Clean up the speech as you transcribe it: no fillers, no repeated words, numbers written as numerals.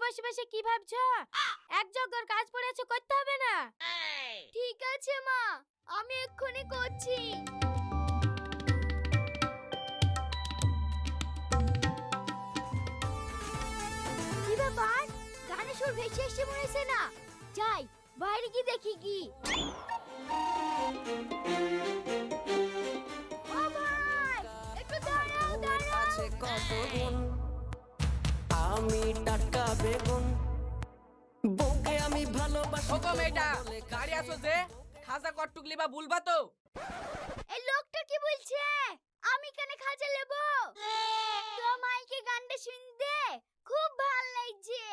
বসে বসে কি ভাবছো? এক জগর কাজ পড়েছে, করতে হবে না? ঠিক আছে মা, আমি এক্ষুনি করছি। কি ব্যাপার, গানের সুর ভেসে এসে মনে হচ্ছে না? যাই বাইরে কি দেখি কি। ও ভাই, একটু দাঁড়াও দাঁড়াও। আমি টাটকা বেগুন, বউকে আমি ভালোবাসি। ওগো মেয়েটা, গাড়ি আসো যে খাজা কটটুকলি বা বুলবা তো। এই লোকটা কি বলছে? আমি কেন খাজা নেব? তো মাইকে গানটা শুনতে খুব ভালো লাগছে।